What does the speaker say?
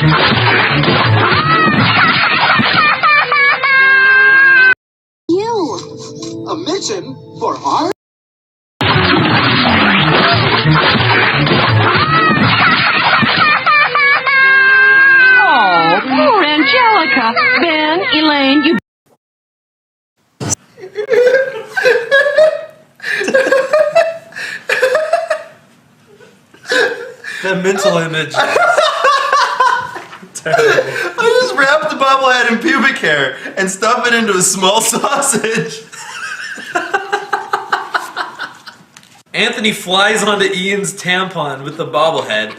A mission for our... Oh, poor Angelica. Ben, Elaine, you... That mental image. Terrible. I just wrap the bobblehead in pubic hair and stuff it into a small sausage. Anthony flies onto Ian's tampon with the bobblehead